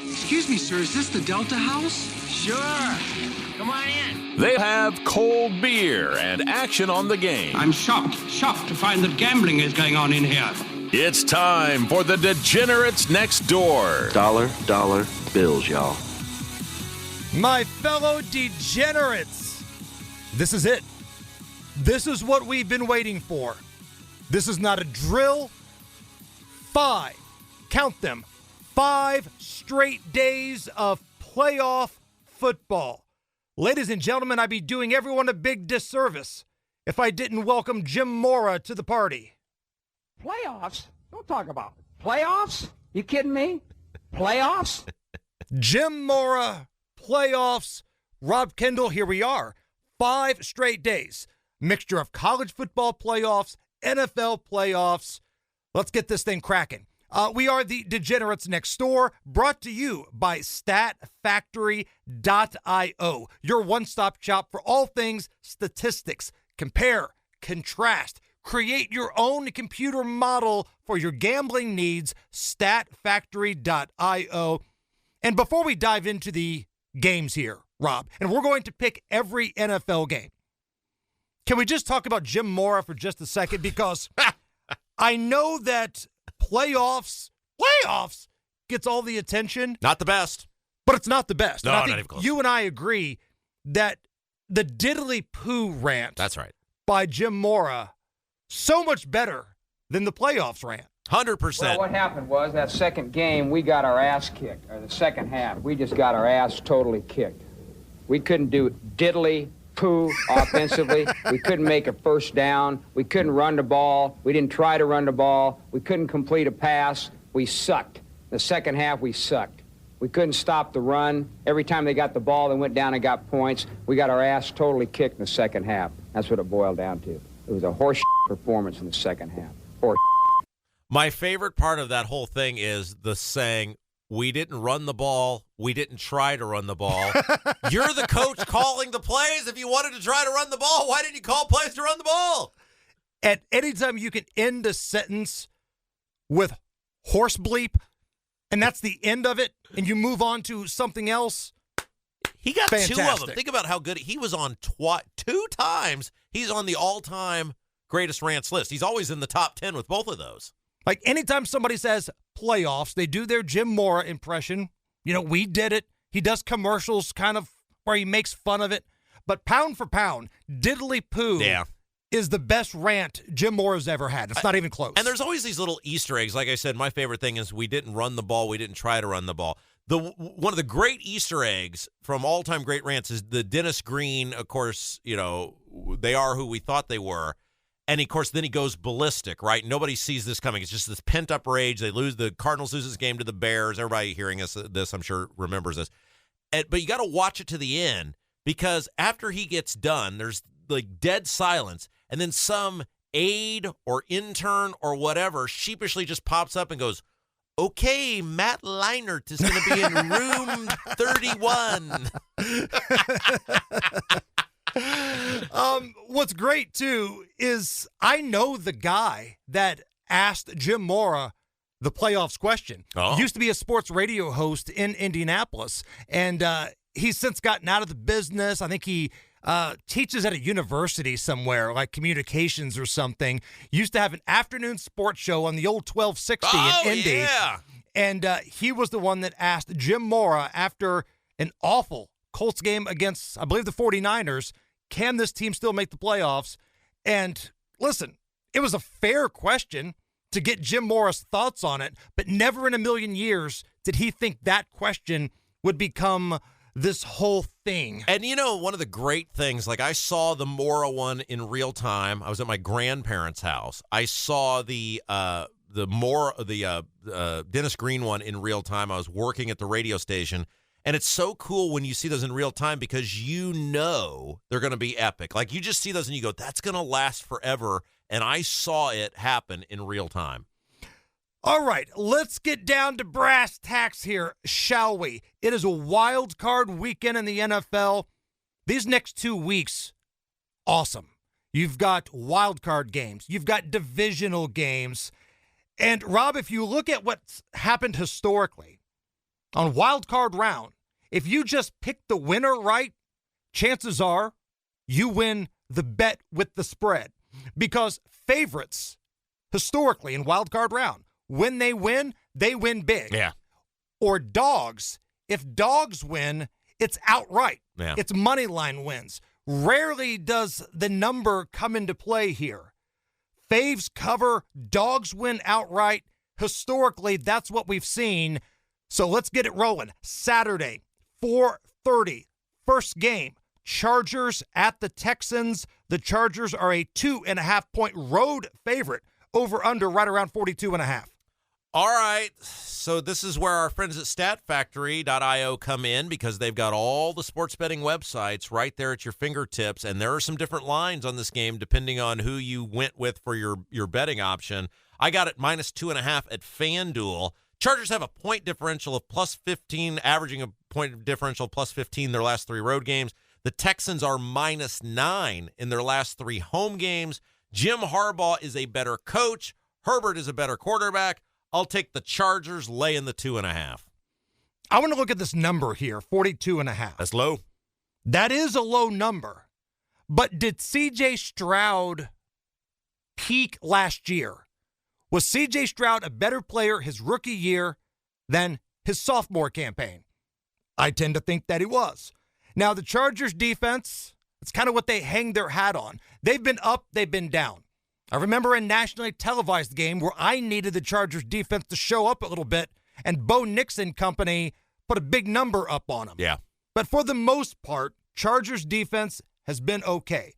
Excuse me, sir, is this the Delta House? Sure. Come on in. They have cold beer and action on the game. I'm shocked to find that gambling is going on in here. It's time for the Degenerates Next Door. Dollar bills, y'all. My fellow degenerates, this is it. This is what we've been waiting for. This is not a drill. 5, count them, 5 straight days of playoff football. Ladies and gentlemen, I'd be doing everyone a big disservice if I didn't welcome Jim Mora to the party. Playoffs? Don't talk about it. Playoffs? You kidding me? Playoffs? Jim Mora, playoffs. Rob Kendall, here we are. 5 straight days. Mixture of college football playoffs, NFL playoffs. Let's get this thing cracking. We are the Degenerates Next Door, brought to you by StatFactory.io, your one-stop shop for all things statistics. Compare, contrast, create your own computer model for your gambling needs, StatFactory.io. And before we dive into the games here, Rob, and we're going to pick every NFL game, can we just talk about Jim Mora for just a second? Because I know that playoffs gets all the attention. Not the best. But it's not the best. No, And I not think even close. you and I agree that the diddly-poo rant That's right. by Jim Mora, so much better than the playoffs rant. 100%. Well, what happened was that second game, we got our ass kicked, or the second half. We just got our ass totally kicked. We couldn't do diddly poo offensively. We couldn't make a first down. We couldn't run the ball. We didn't try to run the ball. We couldn't complete a pass. We sucked. The second half, we sucked. We couldn't stop the run. Every time they got the ball, they went down and got points. We got our ass totally kicked in the second half. That's what it boiled down to. It was a horse performance in the second half. Horse. My favorite part of that whole thing is the saying, we didn't run the ball. We didn't try to run the ball. You're the coach calling the plays. If you wanted to try to run the ball, why didn't you call plays to run the ball? At any time you can end a sentence with horse bleep, and that's the end of it, and you move on to something else. He got 2 of Fantastic. them. Think about how good he was on 2 times. He's on the all-time greatest rants list. He's always in the top 10 with both of those. Like anytime somebody says playoffs, they do their Jim Mora impression. You know, we did it. He does commercials kind of where he makes fun of it. But pound for pound, diddly poo is the best rant Jim Mora's ever had. It's not even close. And there's always these little Easter eggs. Like I said, my favorite thing is we didn't run the ball. We didn't try to run the ball. One of the great Easter eggs from all-time great rants is the Dennis Green, of course, you know, they are who we thought they were. And, of course, then he goes ballistic, right? Nobody sees this coming. It's just this pent-up rage. The Cardinals lose this game to the Bears. Everybody hearing this, I'm sure, remembers this. But you got to watch it to the end because after he gets done, there's, like, dead silence. And then some aide or intern or whatever sheepishly just pops up and goes, okay, Matt Leinart is going to be in room 31. What's great, too, is I know the guy that asked Jim Mora the playoffs question. Oh. He used to be a sports radio host in Indianapolis, and he's since gotten out of the business. I think he teaches at a university somewhere, like communications or something. Used to have an afternoon sports show on the old 1260 in Indy. Yeah. And he was the one that asked Jim Mora after an awful Colts game against, I believe, the 49ers, can this team still make the playoffs? And listen, it was a fair question to get Jim Mora's thoughts on it, but never in a million years did he think that question would become this whole thing. And you know, one of the great things, like I saw the Mora one in real time. I was at my grandparents' house. I saw the Dennis Green one in real time. I was working at the radio station. And it's so cool when you see those in real time because you know they're going to be epic. Like you just see those and you go, that's going to last forever. And I saw it happen in real time. All right, let's get down to brass tacks here, shall we? It is a wild card weekend in the NFL. These next 2 weeks, awesome. You've got wild card games. You've got divisional games. And, Rob, if you look at what's happened historically, On wild card round, if you just pick the winner right, chances are you win the bet with the spread. Because favorites, historically in wild card round, when they win big. Yeah. Or dogs, if dogs win, it's outright. Yeah. It's money line wins. Rarely does the number come into play here. Faves cover, dogs win outright. Historically, that's what we've seen. So let's get it rolling. Saturday, 4:30, first game. Chargers at the Texans. The Chargers are a 2.5-point road favorite. Over under right around 42.5. All right, so this is where our friends at StatFactory.io come in because they've got all the sports betting websites right there at your fingertips, and there are some different lines on this game depending on who you went with for your betting option. I got it -2.5 at FanDuel. Chargers have a point differential of +15, averaging a point differential of +15 their last 3 road games. The Texans are -9 in their last 3 home games. Jim Harbaugh is a better coach. Herbert is a better quarterback. I'll take the Chargers laying the 2.5. I want to look at this number here, 42.5. That's low. That is a low number. But did C.J. Stroud peak last year? Was C.J. Stroud a better player his rookie year than his sophomore campaign? I tend to think that he was. Now, the Chargers defense, it's kind of what they hang their hat on. They've been up, they've been down. I remember a nationally televised game where I needed the Chargers defense to show up a little bit, and Bo Nix and company put a big number up on them. Yeah. But for the most part, Chargers defense has been okay.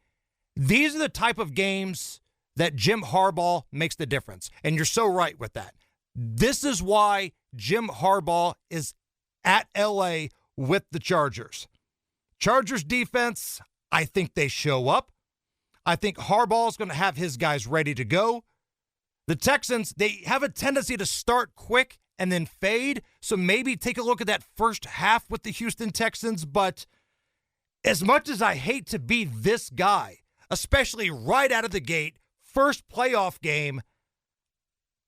These are the type of games that Jim Harbaugh makes the difference, and you're so right with that. This is why Jim Harbaugh is at L.A. with the Chargers. Chargers defense, I think they show up. I think Harbaugh's going to have his guys ready to go. The Texans, they have a tendency to start quick and then fade, so maybe take a look at that first half with the Houston Texans. But as much as I hate to be this guy, especially right out of the gate, first playoff game,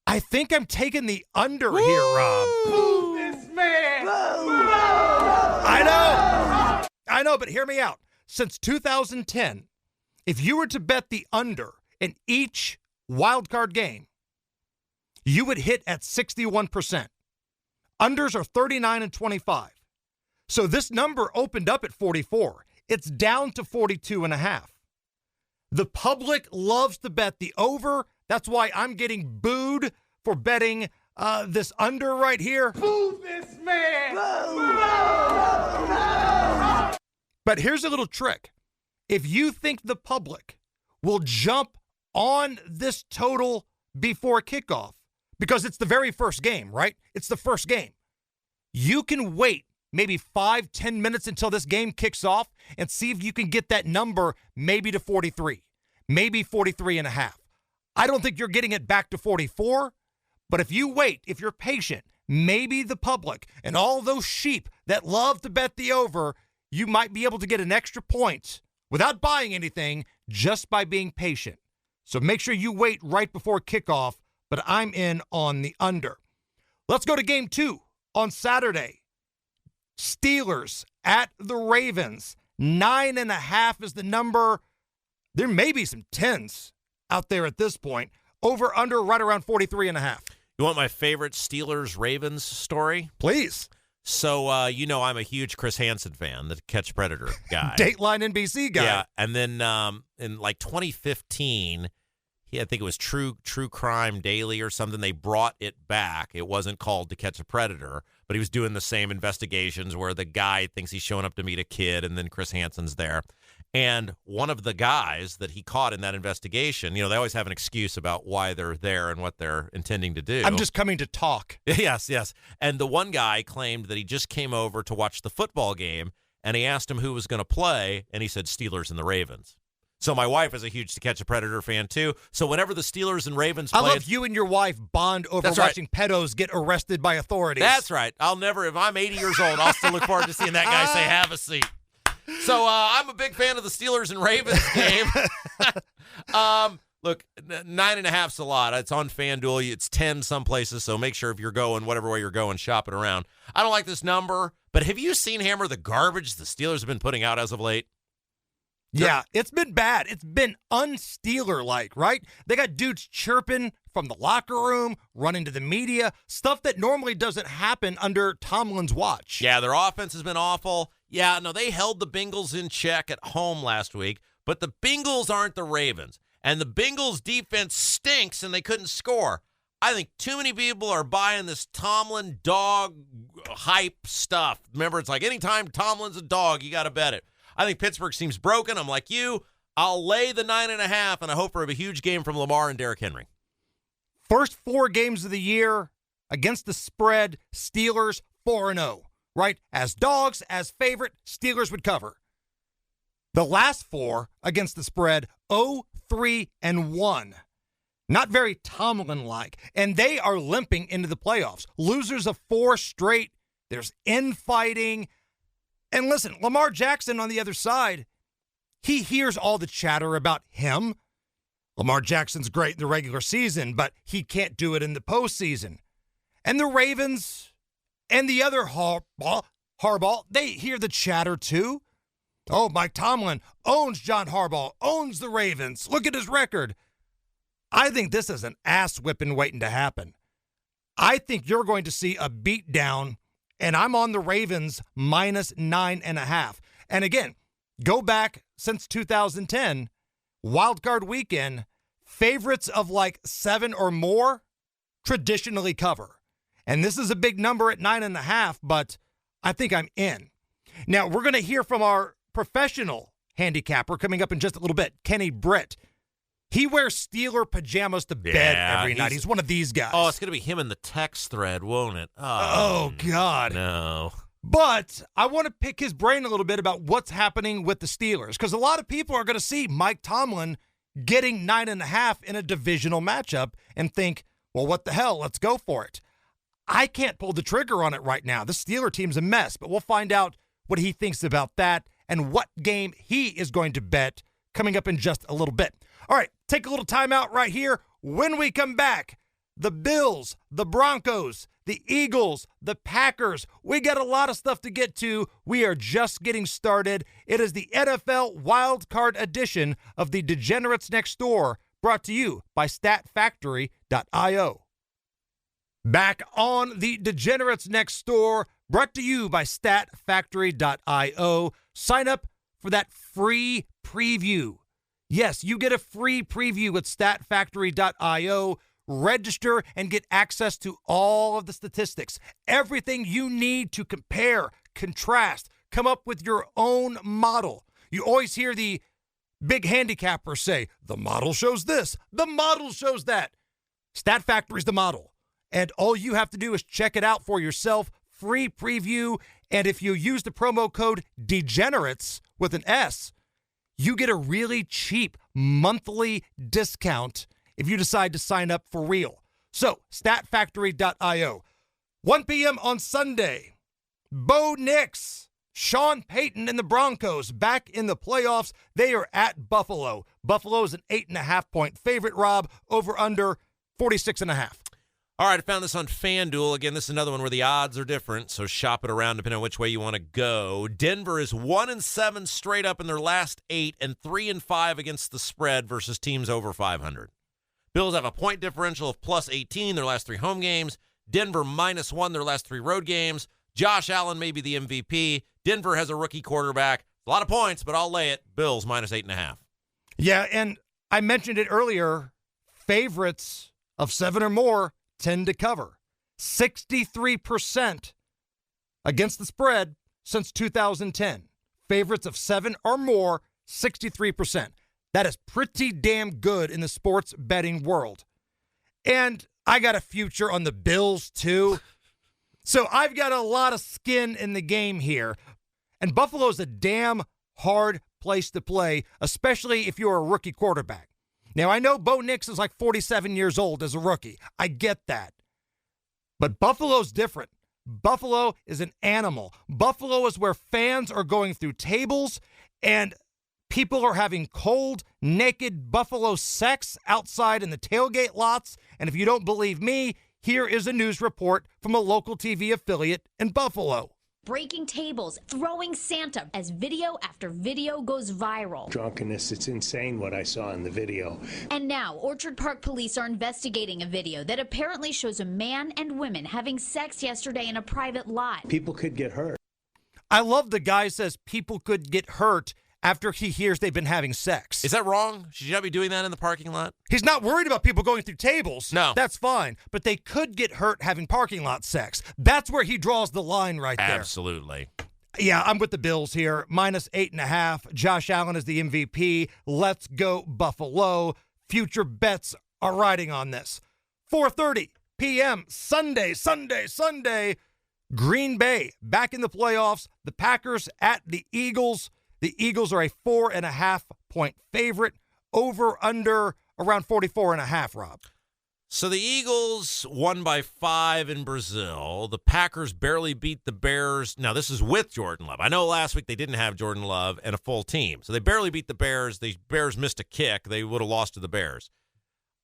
I think I'm taking the under here, Rob. Move this man! I know, but hear me out. Since 2010, if you were to bet the under in each wild card game, you would hit at 61%. Unders are 39 and 25. So this number opened up at 44. It's down to 42.5. The public loves to bet the over. That's why I'm getting booed for betting this under right here. Move this man! But here's a little trick. If you think the public will jump on this total before kickoff, because it's the very first game, right? It's the first game. You can wait maybe 5-10 minutes until this game kicks off and see if you can get that number maybe to 43, maybe 43.5. I don't think you're getting it back to 44, but if you wait, if you're patient, maybe the public and all those sheep that love to bet the over, you might be able to get an extra point without buying anything, just by being patient. So make sure you wait right before kickoff, but I'm in on the under. Let's go to game 2 on Saturday. Steelers at the Ravens. 9.5 is the number. There may be some 10s out there at this point. Over, under, right around 43.5. You want my favorite Steelers-Ravens story? Please. So, I'm a huge Chris Hansen fan, the Catch Predator guy. Dateline NBC guy. Yeah, and then in like 2015, I think it was True Crime Daily or something, they brought it back. It wasn't called To Catch a Predator, but he was doing the same investigations where the guy thinks he's showing up to meet a kid, and then Chris Hansen's there. And one of the guys that he caught in that investigation, they always have an excuse about why they're there and what they're intending to do. I'm just coming to talk. Yes. And the one guy claimed that he just came over to watch the football game, and he asked him who was going to play, and he said Steelers and the Ravens. So my wife is a huge To Catch a Predator fan, too. So whenever the Steelers and Ravens play... I love you and your wife bond over watching pedos get arrested by authorities. That's right. I'll never... If I'm 80 years old, I'll still look forward to seeing that guy say, have a seat. So I'm a big fan of the Steelers and Ravens game. Look, 9.5's a lot. It's on FanDuel. It's 10 some places, so make sure if you're going, whatever way you're going, shop it around. I don't like this number, but have you seen, Hammer, the garbage the Steelers have been putting out as of late? Yeah, it's been bad. It's been un-Steeler-like, right? They got dudes chirping from the locker room, running to the media, stuff that normally doesn't happen under Tomlin's watch. Yeah, their offense has been awful. Yeah, no, they held the Bengals in check at home last week, but the Bengals aren't the Ravens. And the Bengals' defense stinks, and they couldn't score. I think too many people are buying this Tomlin dog hype stuff. Remember, it's like anytime Tomlin's a dog, you got to bet it. I think Pittsburgh seems broken. I'm like you. I'll lay the 9.5, and I hope for a huge game from Lamar and Derrick Henry. First 4 games of the year against the spread, Steelers 4-0, right? As dogs, as favorite, Steelers would cover. The last 4 against the spread, 0-3-1. Not very Tomlin-like. And they are limping into the playoffs. Losers of 4 straight. There's infighting. And listen, Lamar Jackson on the other side, he hears all the chatter about him. Lamar Jackson's great in the regular season, but he can't do it in the postseason. And the Ravens and the other Harbaugh, they hear the chatter too. Oh, Mike Tomlin owns John Harbaugh, owns the Ravens. Look at his record. I think this is an ass whipping waiting to happen. I think you're going to see a beatdown, and I'm on the Ravens minus 9.5. And again, go back since 2010, wild card weekend, favorites of like 7 or more traditionally cover. And this is a big number at 9.5, but I think I'm in. Now, we're going to hear from our professional handicapper coming up in just a little bit, Kenny Britt. He wears Steeler pajamas to bed every night. He's one of these guys. Oh, it's going to be him in the text thread, won't it? Oh, God. No. But I want to pick his brain a little bit about what's happening with the Steelers, because a lot of people are going to see Mike Tomlin getting 9.5 in a divisional matchup and think, well, what the hell? Let's go for it. I can't pull the trigger on it right now. The Steeler team's a mess, but we'll find out what he thinks about that and what game he is going to bet coming up in just a little bit. All right, take a little time out right here. When we come back, the Bills, the Broncos, the Eagles, the Packers. We got a lot of stuff to get to. We are just getting started. It is the NFL Wild Card edition of the Degenerates Next Door, brought to you by StatFactory.io. Back on the Degenerates Next Door, brought to you by StatFactory.io. Sign up for that free preview. Yes, you get a free preview at StatFactory.io. Register and get access to all of the statistics, everything you need to compare, contrast, come up with your own model. You always hear the big handicappers say, the model shows this, the model shows that. Stat Factory's the model. And all you have to do is check it out for yourself, free preview. And if you use the promo code DEGENERATES with an S, you get a really cheap monthly discount if you decide to sign up for real. So, StatFactory.io. 1 p.m. on Sunday, Bo Nix, Sean Payton and the Broncos back in the playoffs. They are at Buffalo. Buffalo's an 8.5-point favorite, Rob, over under 46.5. All right, I found this on FanDuel. Again, this is another one where the odds are different, so shop it around depending on which way you want to go. Denver is 1-7 straight up in their last 8 and 3-5 against the spread versus teams over 500. Bills have a point differential of plus 18 their last 3 home games. Denver -1 their last 3 road games. Josh Allen may be the MVP. Denver has a rookie quarterback. A lot of points, but I'll lay it. Bills -8.5. Yeah, and I mentioned it earlier. Favorites of 7 or more tend to cover. 63% against the spread since 2010. Favorites of 7 or more, 63%. That is pretty damn good in the sports betting world. And I got a future on the Bills, too. So I've got a lot of skin in the game here. And Buffalo's a damn hard place to play, especially if you're a rookie quarterback. Now, I know Bo Nix is like 47 years old as a rookie. I get that. But Buffalo's different. Buffalo is an animal. Buffalo is where fans are going through tables and People are having cold, naked buffalo sex outside in the tailgate lots. And if you don't believe me, here is a news report from a local TV affiliate in Buffalo. Breaking tables, throwing Santa, as video after video goes viral. Drunkenness, it's insane what I saw in the video. And now, Orchard Park police are investigating a video that apparently shows a man and women having sex yesterday in a private lot. People could get hurt. I love the guy says people could get hurt after he hears they've been having sex. Is that wrong? Should you not be doing that in the parking lot? He's not worried about people going through tables. No. That's fine. But they could get hurt having parking lot sex. That's where he draws the line right there. Absolutely. Yeah, I'm with the Bills here. Minus 8.5. Josh Allen is the MVP. Let's go Buffalo. Future bets are riding on this. 4:30 p.m. Sunday. Green Bay back in the playoffs. The Packers at the Eagles. The Eagles are a 4.5-point favorite. Over under around 44.5, Rob. So the Eagles won by 5 in Brazil. The Packers barely beat the Bears. Now, this is with Jordan Love. I know last week they didn't have Jordan Love and a full team. So they barely beat the Bears. The Bears missed a kick. They would have lost to the Bears.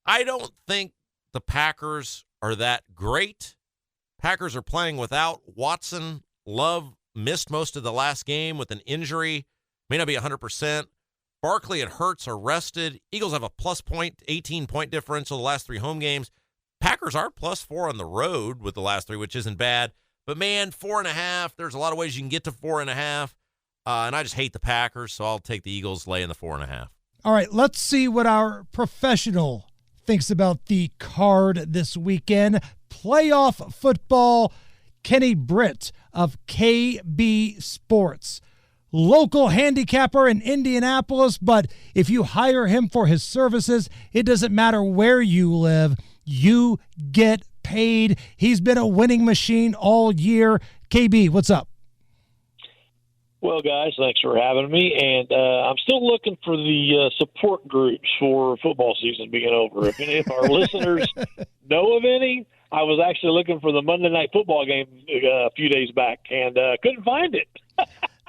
I don't think the Packers are that great. Packers are playing without Watson. Love missed most of the last game with an injury. May not be 100%. Barkley and Hurts are rested. Eagles have a plus 18-point differential the last 3 home games. Packers are plus 4 on the road with the last 3, which isn't bad. But, man, 4.5, there's a lot of ways you can get to 4.5. And I just hate the Packers, so I'll take the Eagles laying the 4.5. All right, let's see what our professional thinks about the card this weekend. Playoff football, Kenny Britt of KB Sports. Local handicapper in Indianapolis, but if you hire him for his services, it doesn't matter where you live, you get paid. He's been a winning machine all year. KB, what's up? Well, guys, thanks for having me. And I'm still looking for the support groups for football season being over. If any of our listeners know of any, I was actually looking for the Monday Night Football game a few days back and couldn't find it.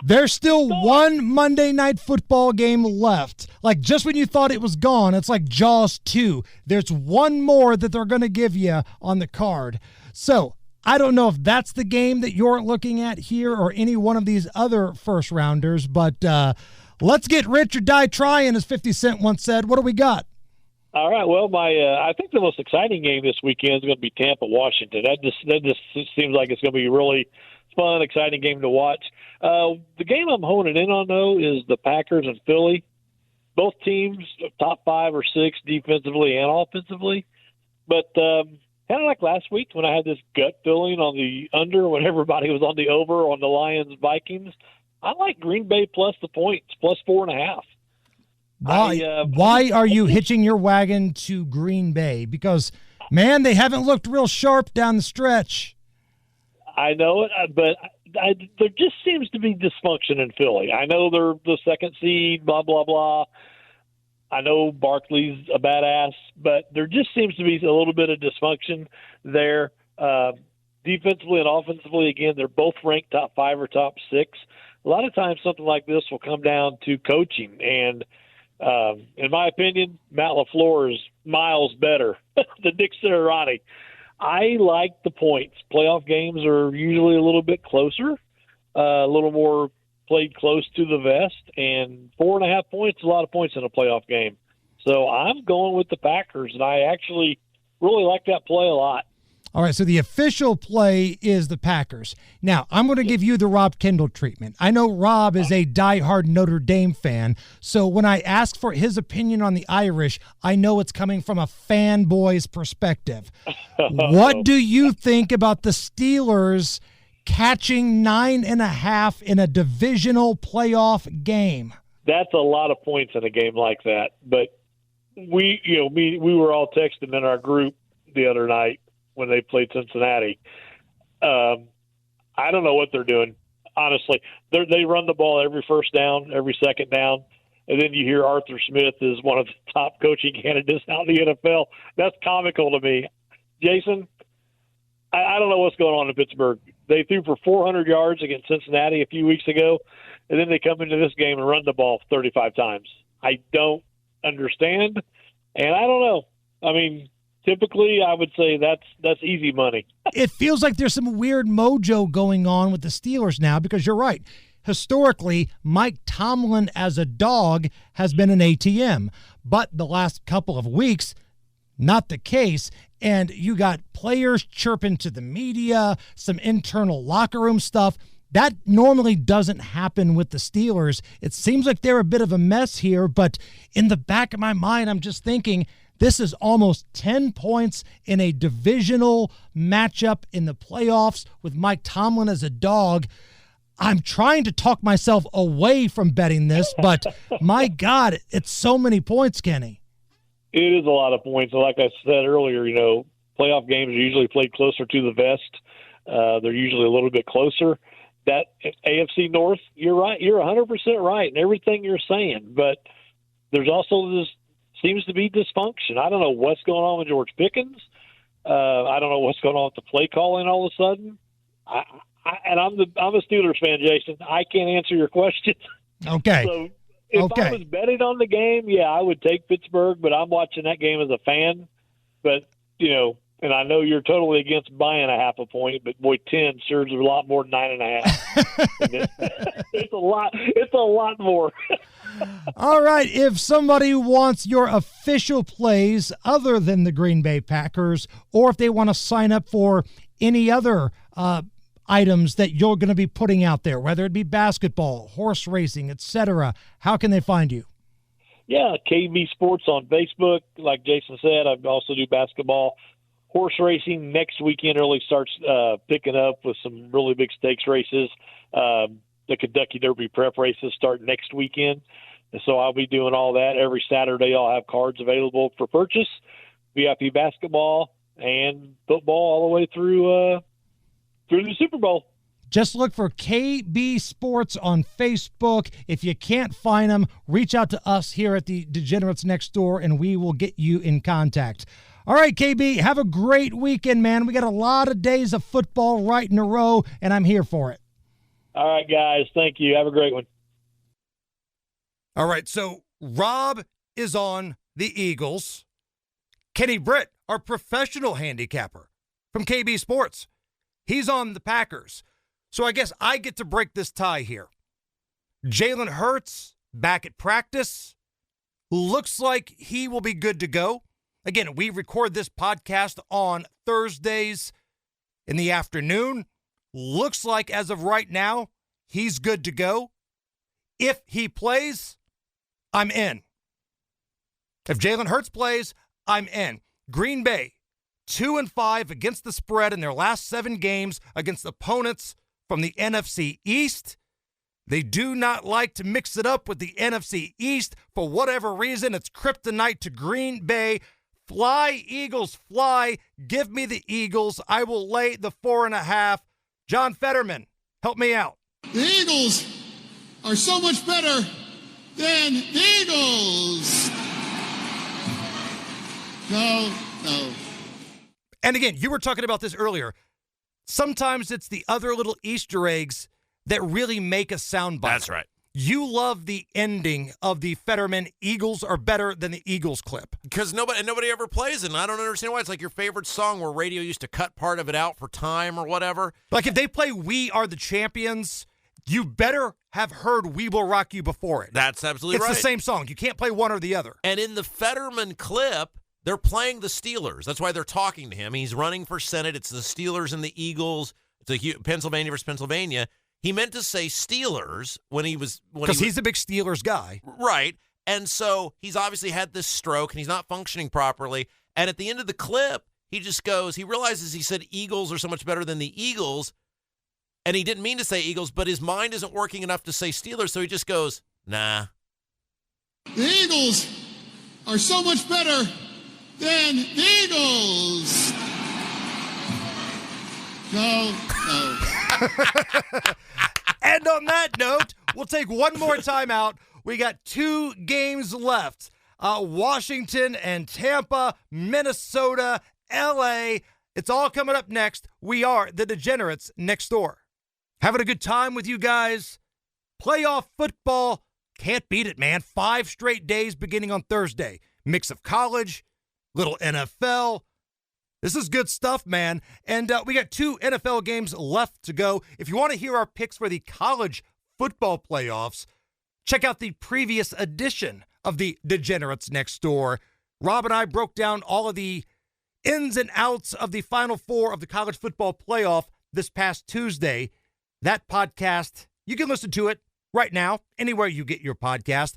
There's still one Monday Night Football game left. Like, just when you thought it was gone, it's like Jaws 2. There's one more that they're going to give you on the card. So, I don't know if that's the game that you're looking at here or any one of these other first-rounders, but let's get rich or die trying, as 50 Cent once said. What do we got? All right. Well, I think the most exciting game this weekend is going to be Tampa-Washington. That just seems like it's going to be really fun, exciting game to watch. The game I'm honing in on, though, is the Packers and Philly. Both teams top 5 or 6 defensively and offensively. But kind of like last week when I had this gut feeling on the under when everybody was on the over on the Lions-Vikings, I like Green Bay plus the points, plus 4.5. Why are you hitching your wagon to Green Bay? Because, man, they haven't looked real sharp down the stretch. I know it, but there just seems to be dysfunction in Philly. I know they're the second seed, blah, blah, blah. I know Barkley's a badass, but there just seems to be a little bit of dysfunction there. Defensively and offensively, again, they're both ranked top 5 or top 6. A lot of times something like this will come down to coaching. And in my opinion, Matt LaFleur is miles better than Nick Sirianni. I like the points. Playoff games are usually a little bit closer, a little more played close to the vest, and 4.5 points is a lot of points in a playoff game. So I'm going with the Packers, and I actually really like that play a lot. All right, so the official play is the Packers. Now, I'm going to give you the Rob Kendall treatment. I know Rob is a diehard Notre Dame fan, so when I ask for his opinion on the Irish, I know it's coming from a fanboy's perspective. What do you think about the Steelers catching 9.5 in a divisional playoff game? That's a lot of points in a game like that. But we were all texting in our group the other night when they played Cincinnati. I don't know what they're doing, honestly. They run the ball every first down, every second down, and then you hear Arthur Smith is one of the top coaching candidates out in the NFL. That's comical to me. Jason, I don't know what's going on in Pittsburgh. They threw for 400 yards against Cincinnati a few weeks ago, and then they come into this game and run the ball 35 times. I don't understand, and I don't know. I mean, typically I would say that's easy money. It feels like there's some weird mojo going on with the Steelers now because you're right. Historically, Mike Tomlin as a dog has been an ATM, but the last couple of weeks, not the case. And you got players chirping to the media, some internal locker room stuff. That normally doesn't happen with the Steelers. It seems like they're a bit of a mess here, but in the back of my mind, I'm just thinking this is almost 10 points in a divisional matchup in the playoffs with Mike Tomlin as a dog. I'm trying to talk myself away from betting this, but my God, it's so many points, Kenny. It is a lot of points. Like I said earlier, playoff games are usually played closer to the vest. They're usually a little bit closer. That AFC North, you're right. You're 100% right in everything you're saying. But there's also this seems to be dysfunction. I don't know what's going on with George Pickens. I don't know what's going on with the play calling all of a sudden. And I'm a Steelers fan, Jason. I can't answer your question. Okay. So if I was betting on the game, yeah, I would take Pittsburgh, but I'm watching that game as a fan. But, and I know you're totally against buying a half a point, but boy, 10 sure is a lot more than 9.5. It's a lot more. All right. If somebody wants your official plays other than the Green Bay Packers, or if they want to sign up for any other items that you're going to be putting out there, whether it be basketball, horse racing, etc., how can they find you? Yeah, KB Sports on Facebook. Like Jason said, I also do basketball. Horse racing next weekend really starts picking up with some really big stakes races. The Kentucky Derby prep races start next weekend. And so I'll be doing all that. Every Saturday I'll have cards available for purchase, VIP basketball and football all the way through the Super Bowl. Just look for KB Sports on Facebook. If you can't find them, reach out to us here at the Degenerates Next Door, and we will get you in contact. All right, KB, have a great weekend, man. We got a lot of days of football right in a row, and I'm here for it. All right, guys. Thank you. Have a great one. All right, so Rob is on the Eagles. Kenny Britt, our professional handicapper from KB Sports, he's on the Packers. So I guess I get to break this tie here. Jalen Hurts back at practice. Looks like he will be good to go. Again, we record this podcast on Thursdays in the afternoon. Looks like as of right now, he's good to go. If he plays, I'm in. If Jalen Hurts plays, I'm in. Green Bay, 2-5 against the spread in their last 7 games against opponents from the NFC East. They do not like to mix it up with the NFC East. For whatever reason, it's kryptonite to Green Bay. Fly, Eagles, fly. Give me the Eagles. I will lay the 4.5. John Fetterman, help me out. The Eagles are so much better than the Eagles. No. And again, you were talking about this earlier. Sometimes it's the other little Easter eggs that really make a soundbite. That's right. You love the ending of the Fetterman Eagles are better than the Eagles clip. Because nobody ever plays it, and I don't understand why. It's like your favorite song where radio used to cut part of it out for time or whatever. Like if they play We Are the Champions, you better have heard We Will Rock You before it. That's absolutely right. It's the same song. You can't play one or the other. And in the Fetterman clip, they're playing the Steelers. That's why they're talking to him. He's running for Senate. It's the Steelers and the Eagles. It's Pennsylvania versus Pennsylvania. He meant to say Steelers when he was... Because he's a big Steelers guy. Right. And so he's obviously had this stroke, and he's not functioning properly. And at the end of the clip, he just goes, he realizes he said Eagles are so much better than the Eagles, and he didn't mean to say Eagles, but his mind isn't working enough to say Steelers, so he just goes, nah. The Eagles are so much better than the Eagles. No. And on that note, we'll take one more time out. We got 2 games left. Washington and Tampa, Minnesota, L.A. It's all coming up next. We are the Degenerates Next Door. Having a good time with you guys. Playoff football. Can't beat it, man. 5 straight days beginning on Thursday. Mix of college, little NFL. This is good stuff, man. And we got 2 NFL games left to go. If you want to hear our picks for the college football playoffs, check out the previous edition of the Degenerates Next Door. Rob and I broke down all of the ins and outs of the Final Four of the college football playoff this past Tuesday. That podcast, you can listen to it right now, anywhere you get your podcast.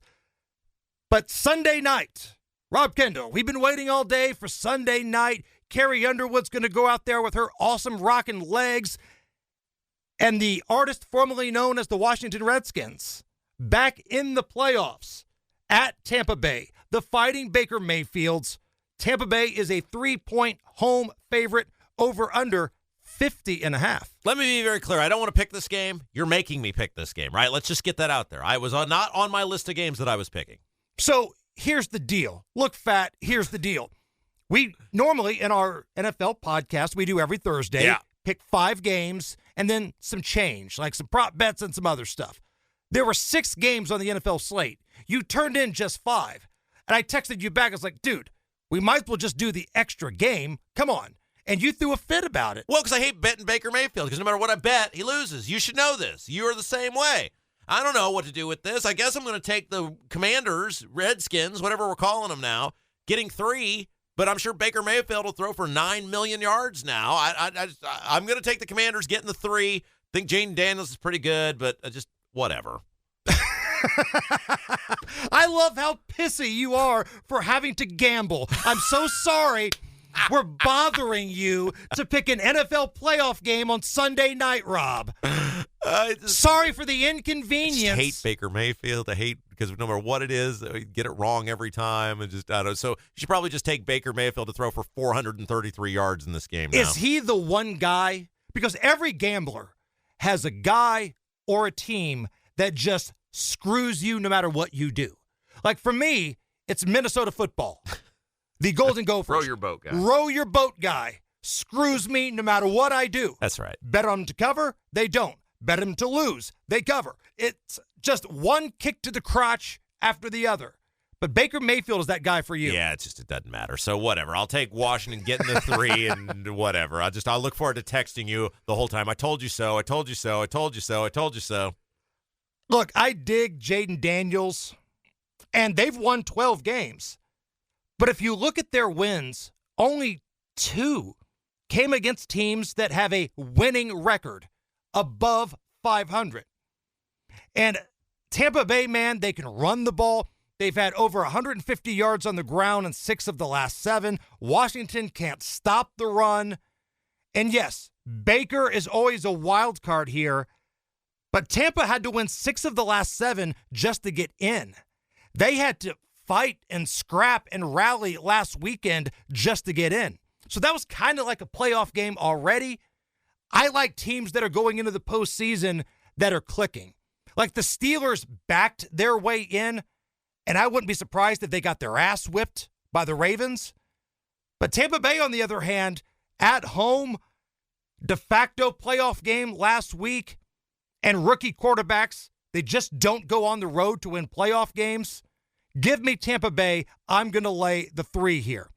But Sunday night, Rob Kendall, we've been waiting all day for Sunday night. Carrie Underwood's going to go out there with her awesome rockin' legs. And the artist formerly known as the Washington Redskins, back in the playoffs at Tampa Bay. The Fighting Baker Mayfields. Tampa Bay is a 3-point home favorite, over under 50.5. Let me be very clear. I don't want to pick this game. You're making me pick this game, right? Let's just get that out there. I was not on my list of games that I was picking. So here's the deal. Look, Fat, here's the deal. We normally, in our NFL podcast, we do every Thursday, pick 5 games and then some change, like some prop bets and some other stuff. There were 6 games on the NFL slate. You turned in just 5. And I texted you back. I was like, dude, we might as well just do the extra game. Come on. And you threw a fit about it. Well, because I hate betting Baker Mayfield, because no matter what I bet, he loses. You should know this. You are the same way. I don't know what to do with this. I guess I'm going to take the Commanders, Redskins, whatever we're calling them now, getting 3, but I'm sure Baker Mayfield will throw for 9 million yards now. I'm going to take the Commanders getting the 3. I think Jaden Daniels is pretty good, but just whatever. I love how pissy you are for having to gamble. I'm so sorry we're bothering you to pick an NFL playoff game on Sunday night, Rob. Sorry for the inconvenience. I hate Baker Mayfield. I hate, because no matter what it is, I get it wrong every time. And just, I don't know. So you should probably just take Baker Mayfield to throw for 433 yards in this game now. Is he the one guy? Because every gambler has a guy or a team that just screws you no matter what you do. Like for me, it's Minnesota football. The Golden Gophers. Row your boat guy. Row your boat guy screws me no matter what I do. That's right. Bet on them to cover, they don't. Bet them to lose, they cover. It's just one kick to the crotch after the other. But Baker Mayfield is that guy for you. Yeah, it doesn't matter. So whatever. I'll take Washington getting the 3 and whatever. I'll look forward to texting you the whole time. I told you so. I told you so. I told you so. I told you so. Look, I dig Jaden Daniels, and they've won 12 games. But if you look at their wins, only 2 came against teams that have a winning record above 500. And Tampa Bay, man, they can run the ball. They've had over 150 yards on the ground in 6 of the last 7. Washington can't stop the run. And yes, Baker is always a wild card here, but Tampa had to win 6 of the last 7 just to get in. They had to fight and scrap and rally last weekend just to get in. So that was kind of like a playoff game already. I like teams that are going into the postseason that are clicking. Like the Steelers backed their way in, and I wouldn't be surprised if they got their ass whipped by the Ravens. But Tampa Bay, on the other hand, at home, de facto playoff game last week, and rookie quarterbacks, they just don't go on the road to win playoff games. Give me Tampa Bay. I'm going to lay the 3 here.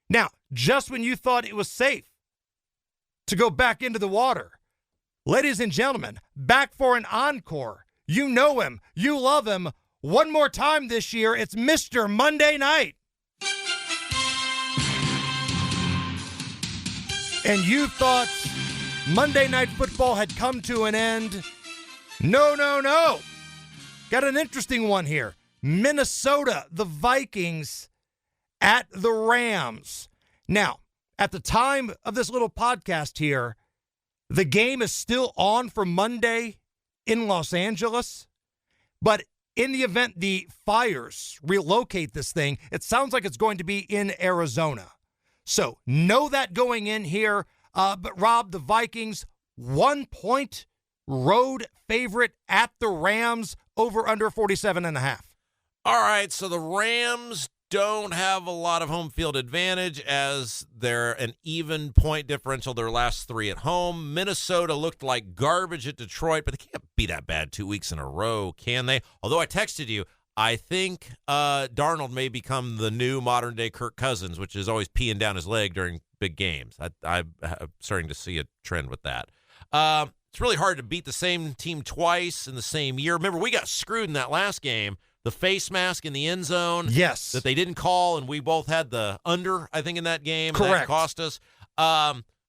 Now, just when you thought it was safe to go back into the water, ladies and gentlemen, back for an encore. You know him. You love him. One more time this year, it's Mr. Monday Night. And you thought Monday Night Football had come to an end. No, no, no. Got an interesting one here. Minnesota, the Vikings at the Rams. Now, at the time of this little podcast here, the game is still on for Monday in Los Angeles. But in the event the Fires relocate this thing, it sounds like it's going to be in Arizona. So know that going in here. But Rob, the Vikings, 1-point road favorite at the Rams, over under 47.5. All right, so the Rams don't have a lot of home field advantage as they're an even point differential their last 3 at home. Minnesota looked like garbage at Detroit, but they can't be that bad 2 weeks in a row, can they? Although I texted you, I think Darnold may become the new modern-day Kirk Cousins, which is always peeing down his leg during big games. I'm starting to see a trend with that. It's really hard to beat the same team twice in the same year. Remember, we got screwed in that last game. The face mask in the end zone. Yes. That they didn't call, and we both had the under, I think, in that game. Correct. That cost us.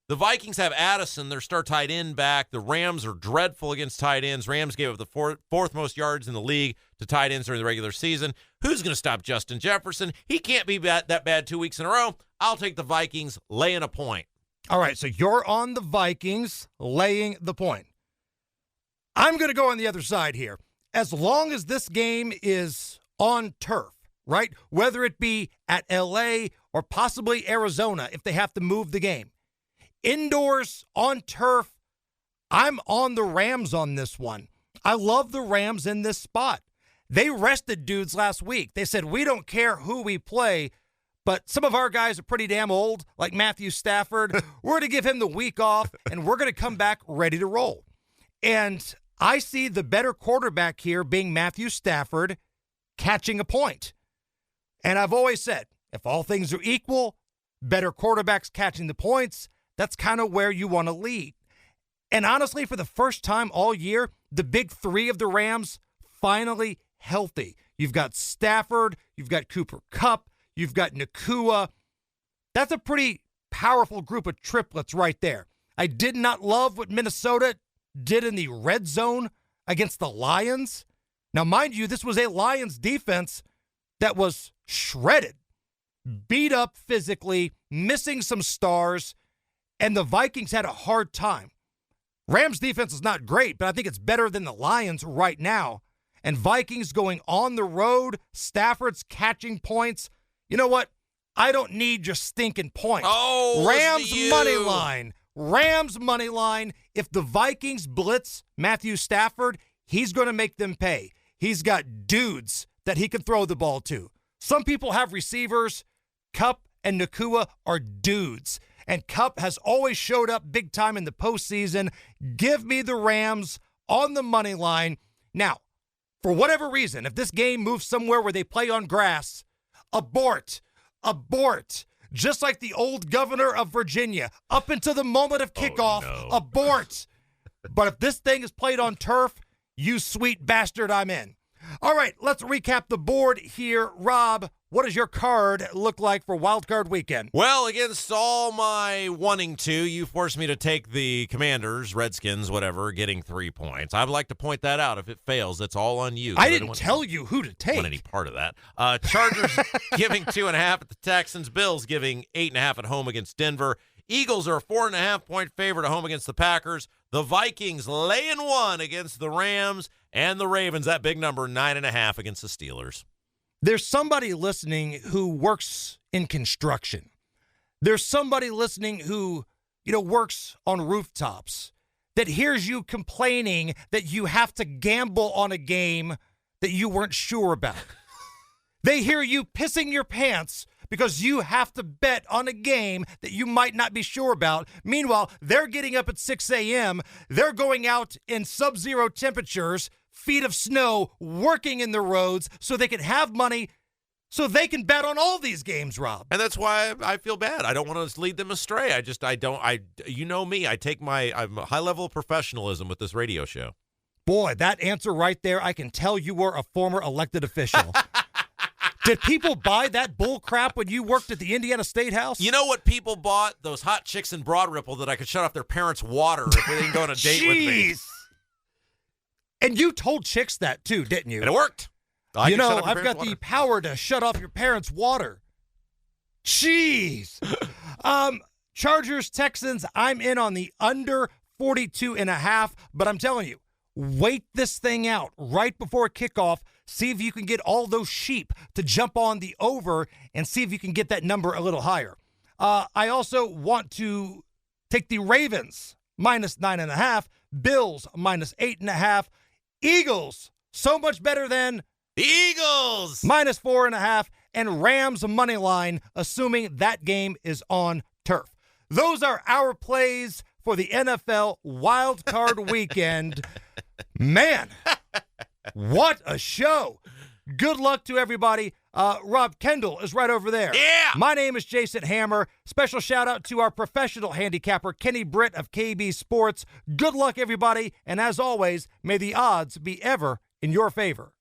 The Vikings have Addison, their star tight end, back. The Rams are dreadful against tight ends. Rams gave up the fourth most yards in the league to tight ends during the regular season. Who's going to stop Justin Jefferson? He can't be that bad 2 weeks in a row. I'll take the Vikings laying a point. All right, so you're on the Vikings laying the point. I'm going to go on the other side here. As long as this game is on turf, right, whether it be at L.A. or possibly Arizona if they have to move the game, indoors, on turf, I'm on the Rams on this one. I love the Rams in this spot. They rested dudes last week. They said, we don't care who we play, but some of our guys are pretty damn old, like Matthew Stafford. We're going to give him the week off, and we're going to come back ready to roll. And I see the better quarterback here being Matthew Stafford catching a point. And I've always said, if all things are equal, better quarterbacks catching the points, that's kind of where you want to lead. And honestly, for the first time all year, the big three of the Rams finally healthy. You've got Stafford, you've got Cooper Kupp, you've got Nacua. That's a pretty powerful group of triplets right there. I did not love what Minnesota did in the red zone against the Lions. Now, mind you, this was a Lions defense that was shredded, beat up physically, missing some stars, and the Vikings had a hard time. Rams defense is not great, but I think it's better than the Lions right now. And Vikings going on the road, Stafford's catching points. You know what? I don't need your stinking points. Oh, Rams money line. Rams money line. If the Vikings blitz Matthew Stafford, he's going to make them pay. He's got dudes that he can throw the ball to. Some people have receivers. Kupp and Nacua are dudes. And Kupp has always showed up big time in the postseason. Give me the Rams on the money line. Now, for whatever reason, if this game moves somewhere where they play on grass, abort. Just like the old governor of Virginia, up until the moment of kickoff, abort. But if this thing is played on turf, you sweet bastard, I'm in. All right, let's recap the board here. Rob, what does your card look like for Wild Card Weekend? Well, against all my wanting to, you forced me to take the Commanders, Redskins, whatever, getting 3 points. I'd like to point that out. If it fails, it's all on you. I didn't tell you who to take. I don't want any part of that. Chargers giving 2.5 at the Texans. Bills giving 8.5 at home against Denver. Eagles are a 4.5-point favorite at home against the Packers. The Vikings laying 1 against the Rams. And the Ravens, that big number, 9.5 against the Steelers. There's somebody listening who works in construction. There's somebody listening who, works on rooftops that hears you complaining that you have to gamble on a game that you weren't sure about. They hear you pissing your pants because you have to bet on a game that you might not be sure about. Meanwhile, they're getting up at 6 a.m. They're going out in sub-zero temperatures, feet of snow, working in the roads so they can have money so they can bet on all these games, Rob. And that's why I feel bad. I don't want to lead them astray. You know me. I'm a high level of professionalism with this radio show. Boy, that answer right there, I can tell you were a former elected official. Did people buy that bull crap when you worked at the Indiana State House? You know what people bought? Those hot chicks in Broad Ripple that I could shut off their parents' water if they didn't go on a date with me. And you told chicks that too, didn't you? And it worked. I've got the power to shut off your parents' water. Jeez. Chargers, Texans, I'm in on the under 42.5, but I'm telling you, wait this thing out right before kickoff. See if you can get all those sheep to jump on the over and see if you can get that number a little higher. I also want to take the Ravens minus 9.5, Bills minus 8.5, Eagles so much better than the Eagles minus 4.5, and Rams money line, assuming that game is on turf. Those are our plays for the NFL Wild Card Weekend. Man, what a show. Good luck to everybody. Rob Kendall is right over there. Yeah. My name is Jason Hammer. Special shout out to our professional handicapper, Kenny Britt of KB Sports. Good luck, everybody. And as always, may the odds be ever in your favor.